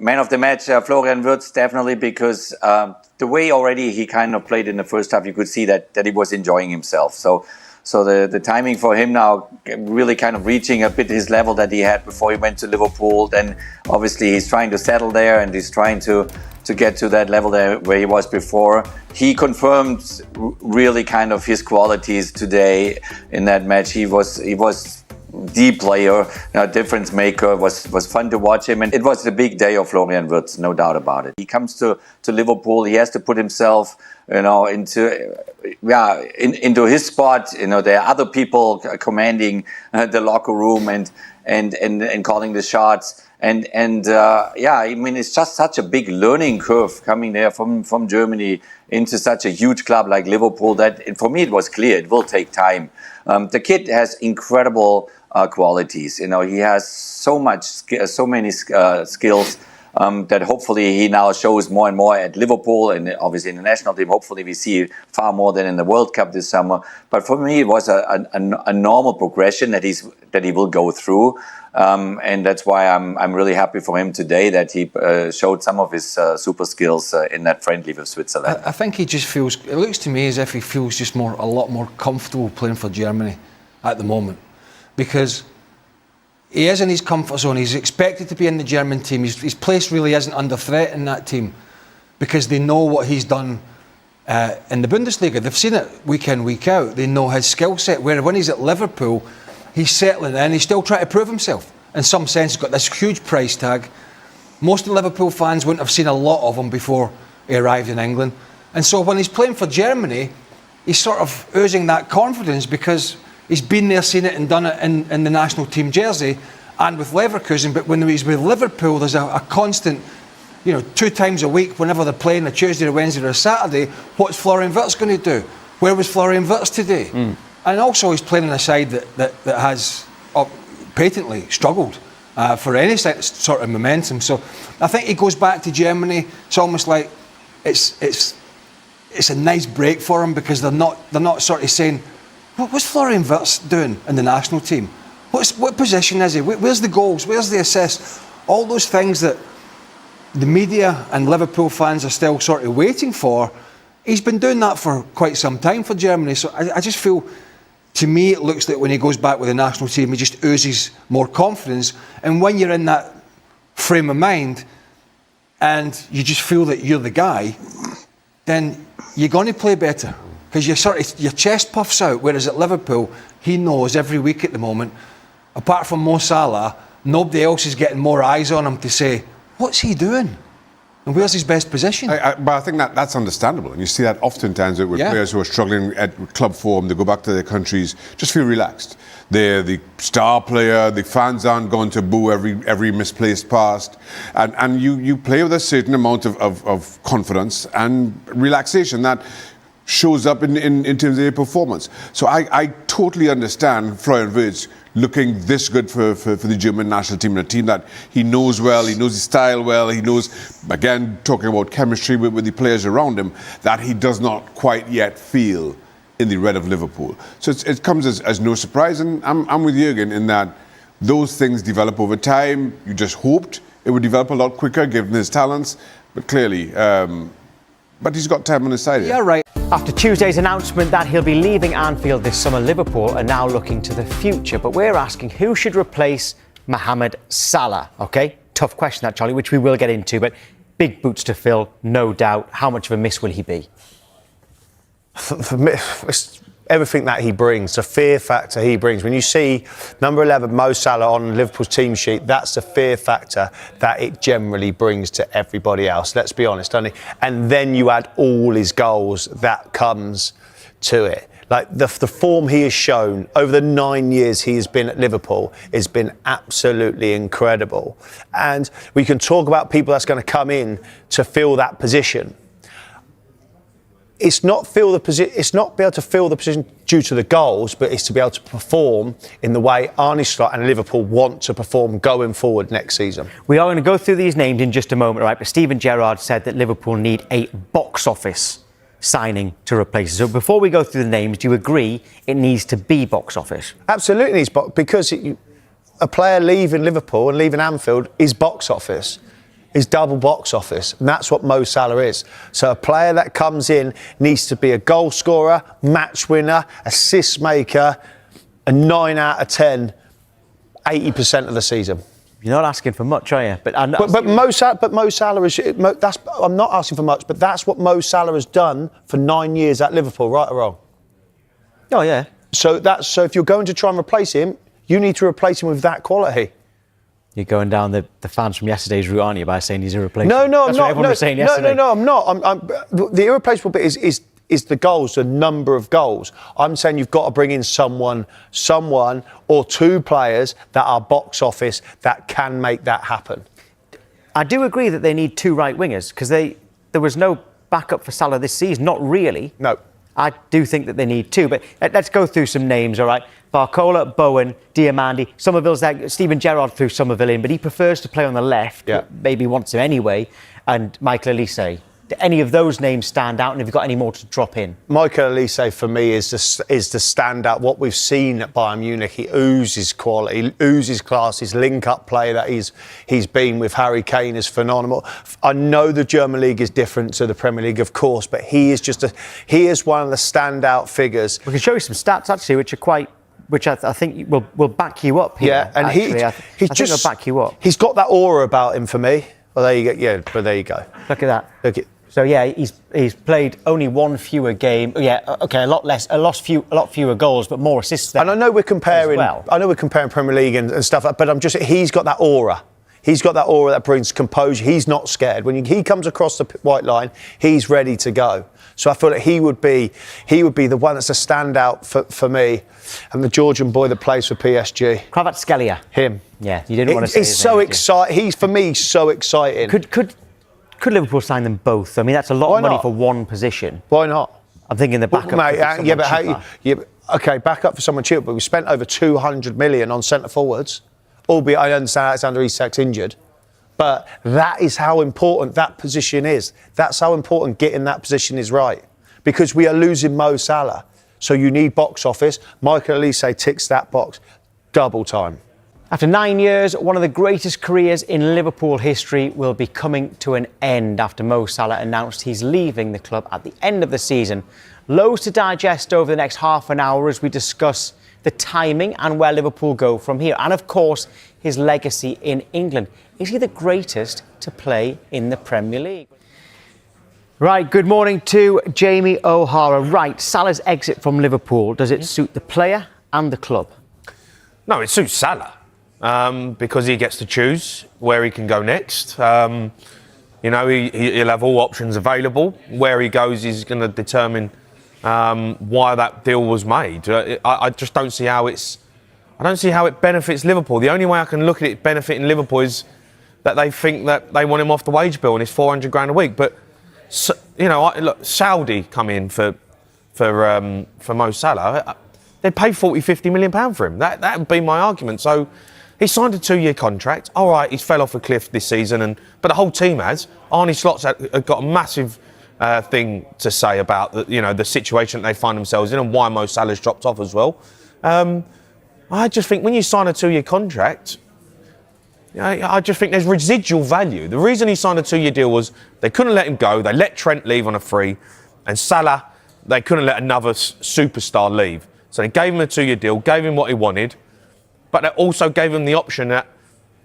Man of the match, Florian Wirtz, definitely, because the way already he kind of played in the first half, you could see that he was enjoying himself. So the timing for him now, really kind of reaching a bit his level that he had before he went to Liverpool. Then obviously he's trying to settle there and he's trying to get to that level there where he was before. He confirmed really kind of his qualities today in that match. He was the player, difference maker. Was fun to watch him, and it was the big day of Florian Wirtz, no doubt about it. He comes to Liverpool. He has to put himself, into his spot. There are other people commanding the locker room and calling the shots. And I mean, it's just such a big learning curve coming there from Germany into such a huge club like Liverpool that for me it was clear it will take time. The kid has incredible qualities. He has so many skills that hopefully he now shows more and more at Liverpool and obviously in the national team. Hopefully we see far more than in the World Cup this summer. But for me, it was a normal progression that he will go through. And that's why I'm really happy for him today that he showed some of his super skills in that friendly with Switzerland. I think he just feels, it looks to me as if he feels just a lot more comfortable playing for Germany at the moment, because he is in his comfort zone. He's expected to be in the German team. His place really isn't under threat in that team because they know what he's done in the Bundesliga. They've seen it week in, week out. They know his skill set, where when he's at Liverpool, he's settling in, he's still trying to prove himself. In some sense, he's got this huge price tag. Most of the Liverpool fans wouldn't have seen a lot of him before he arrived in England. And so when he's playing for Germany, he's sort of oozing that confidence because he's been there, seen it and done it in the national team jersey and with Leverkusen. But when he's with Liverpool, there's a constant, 2 times a week, whenever they're playing, a Tuesday, a Wednesday or a Saturday, what's Florian Wirtz going to do? Where was Florian Wirtz today? And also he's playing on a side that has patently struggled for any sort of momentum. So I think he goes back to Germany. It's almost like it's a nice break for him because they're not sort of saying, what's Florian Wirtz doing in the national team? What position is he? Where's the goals? Where's the assists? All those things that the media and Liverpool fans are still sort of waiting for. He's been doing that for quite some time for Germany. So I just feel, to me, it looks like when he goes back with the national team, he just oozes more confidence. And when you're in that frame of mind and you just feel that you're the guy, then you're going to play better. Because your chest puffs out, whereas at Liverpool, he knows every week at the moment, apart from Mo Salah, nobody else is getting more eyes on him to say, what's he doing? And where's his best position? But I think that's understandable. And you see that oftentimes with players who are struggling at club form, they go back to their countries, just feel relaxed. They're the star player, the fans aren't going to boo every misplaced pass. And you play with a certain amount of confidence and relaxation that shows up in terms of their performance. So I totally understand Florian Wirtz looking this good for the German national team, a team that he knows well, he knows his style well, he knows, again, talking about chemistry with the players around him, that he does not quite yet feel in the red of Liverpool. So it comes as no surprise, and I'm with Jürgen in that those things develop over time. You just hoped it would develop a lot quicker given his talents, but clearly, but he's got time on his side here. Yeah, right. After Tuesday's announcement that he'll be leaving Anfield this summer, Liverpool are now looking to the future. But we're asking who should replace Mohamed Salah? OK, tough question that, Charlie, which we will get into. But big boots to fill, no doubt. How much of a miss will he be? For me, it's everything that he brings, the fear factor he brings. When you see number 11 Mo Salah on Liverpool's team sheet, that's the fear factor that it generally brings to everybody else. Let's be honest, don't it? And then you add all his goals, that comes to it. Like the form he has shown over the 9 years he has been at Liverpool has been absolutely incredible. And we can talk about people that's going to come in to fill that position. It's not be able to fill the position due to the goals, but it's to be able to perform in the way Arne Slot and Liverpool want to perform going forward next season. We are going to go through these names in just a moment, right? But Steven Gerrard said that Liverpool need a box office signing to replace it. So before we go through the names, do you agree it needs to be box office? Absolutely needs because a player leaving Liverpool and leaving Anfield is box office. is double box office, and that's what Mo Salah is. So a player that comes in needs to be a goal scorer, match winner, assist maker, a 9 out of 10, 80% of the season. You're not asking for much, are you? But Mo Salah is. I'm not asking for much, but that's what Mo Salah has done for 9 years at Liverpool, right or wrong? Oh yeah. So if you're going to try and replace him, you need to replace him with that quality. You're going down the fans from yesterday's route, aren't you, by saying he's irreplaceable? No, I'm not. What everyone was saying yesterday. No, I'm not. The irreplaceable bit is the goals, the number of goals. I'm saying you've got to bring in someone or two players that are box office that can make that happen. I do agree that they need two right wingers because there was no backup for Salah this season, not really. No. I do think that they need two, but let's go through some names, all right? Barcola, Bowen, Diamandi, Somerville's there. Stephen Gerrard threw Somerville in, but he prefers to play on the left, maybe wants to anyway, and Michael Elise. Do any of those names stand out, and have you got any more to drop in? Michael Elise, for me, is the standout. What we've seen at Bayern Munich, he oozes quality, he oozes class. His link-up play that he's been with Harry Kane is phenomenal. I know the German league is different to the Premier League, of course, but he is one of the standout figures. We can show you some stats actually, which I think will back you up here. Yeah, and I think they'll back you up. He's got that aura about him for me. Well, there you go. Yeah, but there you go. Look at that. Look at. So yeah, he's played only one fewer game. Yeah, okay, a lot fewer goals, but more assists. And I know we're comparing. Well. I know we're comparing Premier League and stuff, but he's got that aura. He's got that aura that brings composure. He's not scared. When he comes across the white line, he's ready to go. So I feel like he would be the one that's a standout for me. And the Georgian boy that plays for PSG. Kvaratskhelia. Him. Yeah, you didn't want to say He's so exciting. He's, for me, so exciting. Could Liverpool sign them both? I mean, that's a lot of money for one position. Why not? I'm thinking the backup. Okay, backup for someone cheap, but we spent over 200 million on centre forwards. Albeit I understand Alexander Isak's injured. But that is how important that position is. That's how important getting that position is right. Because we are losing Mo Salah. So you need box office. Michael Elise ticks that box. Double time. After 9 years, one of the greatest careers in Liverpool history will be coming to an end after Mo Salah announced he's leaving the club at the end of the season. Loads to digest over the next half an hour as we discuss the timing and where Liverpool go from here. And of course, his legacy in England. Is he the greatest to play in the Premier League? Right, good morning to Jamie O'Hara. Right, Salah's exit from Liverpool, does it suit the player and the club? No, it suits Salah because he gets to choose where he can go next. He'll have all options available. Where he goes is going to determine why that deal was made. I just don't see how it benefits Liverpool. The only way I can look at it benefiting Liverpool is that they think that they want him off the wage bill and it's 400 grand a week. But look, Saudi come in for Mo Salah. They'd pay 40-50 million pound for him. That would be my argument. So he signed a 2-year contract. All right, he's fell off a cliff this season, but the whole team has. Arne Slot's got a massive thing to say about the situation that they find themselves in and why Mo Salah's dropped off as well. I just think when you sign a 2-year contract, I just think there's residual value. The reason he signed a 2-year deal was they couldn't let him go. They let Trent leave on a free, and Salah, they couldn't let another superstar leave. So they gave him a 2-year deal, gave him what he wanted, but they also gave him the option that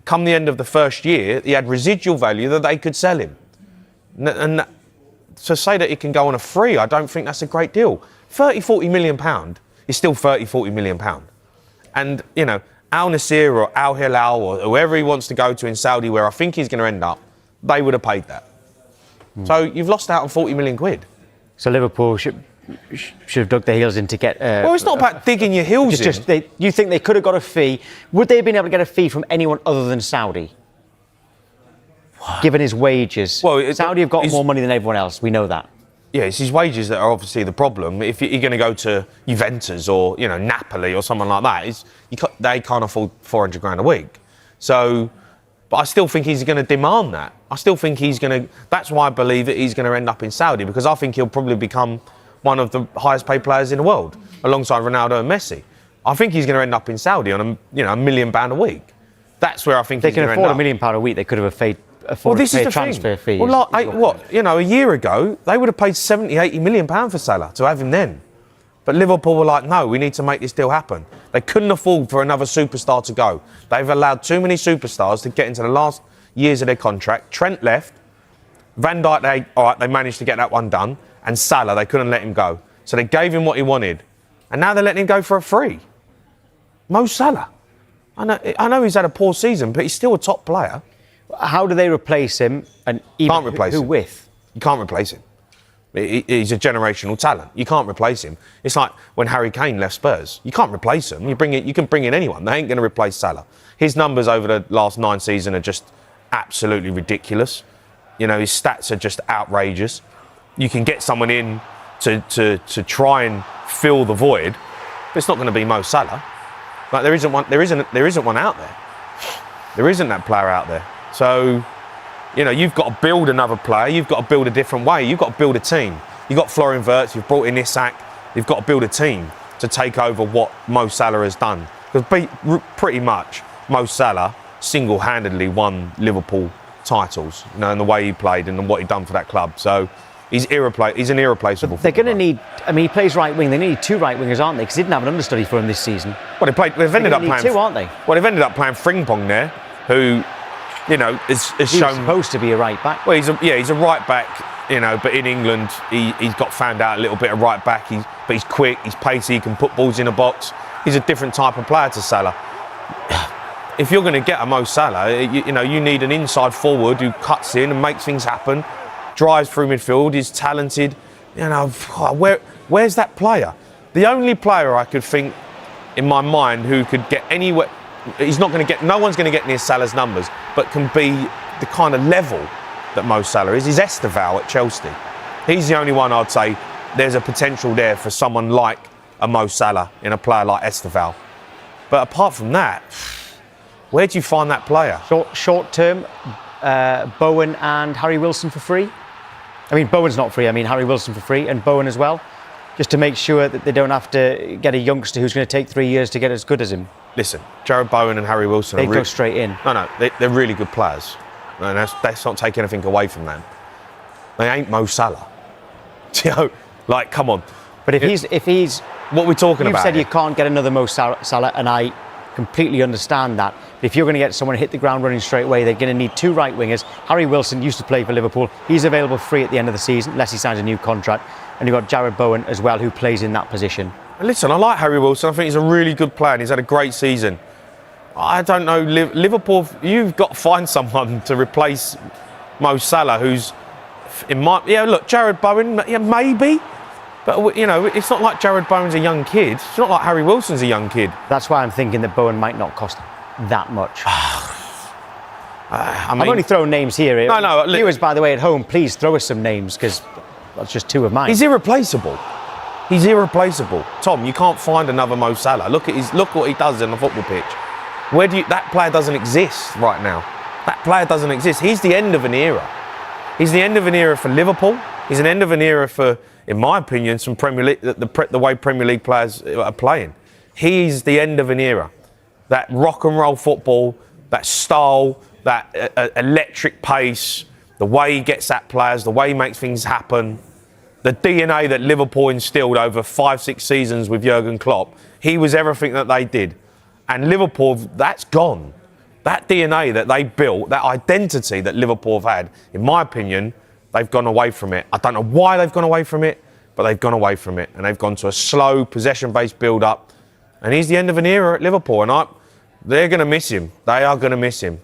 come the end of the first year, he had residual value that they could sell him. And to say that he can go on a free, I don't think that's a great deal. 30-40 million pound is still 30-40 million pound. And, Al Nassr or Al Hilal or whoever he wants to go to in Saudi, where I think he's going to end up, they would have paid that. So you've lost out on 40 million quid. So Liverpool should have dug their heels in to get... well, it's not about digging your heels in. You think they could have got a fee? Would they have been able to get a fee from anyone other than Saudi? Given his wages. Well, Saudi have got more money than everyone else. We know that. Yeah, it's his wages that are obviously the problem. If you're going to go to Juventus or Napoli or someone like that, they can't afford 400 grand a week. So, but I still think he's going to demand that. I still think he's going to. That's why I believe that he's going to end up in Saudi, because I think he'll probably become one of the highest paid players in the world, alongside Ronaldo and Messi. I think he's going to end up in Saudi on £1 million a week. That's where I think they he's going to end up. They can afford £1 million a week. They could have afford to pay a transfer fee. Well, a year ago, they would have paid 70, 80 million pounds for Salah to have him then. But Liverpool were like, no, we need to make this deal happen. They couldn't afford for another superstar to go. They've allowed too many superstars to get into the last years of their contract. Trent left. Van Dijk, they managed to get that one done. And Salah, they couldn't let him go. So they gave him what he wanted. And now they're letting him go for a free. Mo Salah. I know he's had a poor season, but he's still a top player. How do they replace him? And even can't replace who him. with? You can't replace him. He's a generational talent. You can't replace him. It's like when Harry Kane left Spurs. You can't replace him. You can bring in anyone. They ain't going to replace Salah. His numbers over the last 9 seasons are just absolutely ridiculous. His stats are just outrageous. You can get someone in to try and fill the void, but it's not going to be Mo Salah. Like there isn't one out there. There isn't that player out there. So, you've got to build another player. You've got to build a different way. You've got to build a team. You've got Florian Wirtz. You've brought in Isak. You've got to build a team to take over what Mo Salah has done. Because pretty much Mo Salah single-handedly won Liverpool titles, and the way he played and what he'd done for that club. So he's an irreplaceable. But they're going to need. He plays right wing. They need 2 right wingers, aren't they? Because they didn't have an understudy for him this season. Well, they've ended up playing 2, aren't they? Well, they've ended up playing Frimpong there, who, has shown. He's supposed to be a right back. Well, he's a right back, but in England he's got found out a little bit of right back. But he's quick, he's pacey, he can put balls in a box. He's a different type of player to Salah. If you're going to get a Mo Salah, you need an inside forward who cuts in and makes things happen, drives through midfield, is talented. Where's that player? The only player I could think in my mind who could get anywhere, no one's going to get near Salah's numbers, but can be the kind of level that Mo Salah is Esteval at Chelsea. He's the only one I'd say there's a potential there for someone like a Mo Salah in a player like Esteval. But apart from that, where do you find that player? Short term, Bowen and Harry Wilson for free. Bowen's not free. Harry Wilson for free and Bowen as well, just to make sure that they don't have to get a youngster who's going to take 3 years to get as good as him. Listen, Jared Bowen and Harry Wilson. They go straight in. No, they're really good players, and that's not taking anything away from them. They ain't Mo Salah. Come on. But if he's what we're talking about. You've said you can't get another Mo Salah, and I completely understand that. But if you're going to get someone to hit the ground running straight away, they're going to need 2 right wingers. Harry Wilson used to play for Liverpool. He's available free at the end of the season, unless he signs a new contract. And you've got Jared Bowen as well, who plays in that position. Listen, I like Harry Wilson. I think he's a really good player and he's had a great season. I don't know, Liverpool, you've got to find someone to replace Mo Salah, who's Jared Bowen, maybe. But, it's not like Jared Bowen's a young kid. It's not like Harry Wilson's a young kid. That's why I'm thinking that Bowen might not cost that much. I'm only throwing names here. No. Viewers, by the way, at home, please throw us some names, because that's just 2 of mine. He's irreplaceable. Tom, you can't find another Mo Salah. Look what he does on the football pitch. That player doesn't exist right now. That player doesn't exist. He's the end of an era. He's the end of an era for Liverpool. He's an end of an era for, in my opinion, some Premier League, the way Premier League players are playing. He's the end of an era. That rock and roll football, that style, that electric pace, the way he gets at players, the way he makes things happen, the DNA that Liverpool instilled over 5-6 seasons with Jurgen Klopp, he was everything that they did. And Liverpool, that's gone. That DNA that they built, that identity that Liverpool have had, in my opinion, they've gone away from it. I don't know why they've gone away from it, but they've gone away from it. And they've gone to a slow, possession-based build-up. And he's the end of an era at Liverpool. And they're going to miss him. They are going to miss him.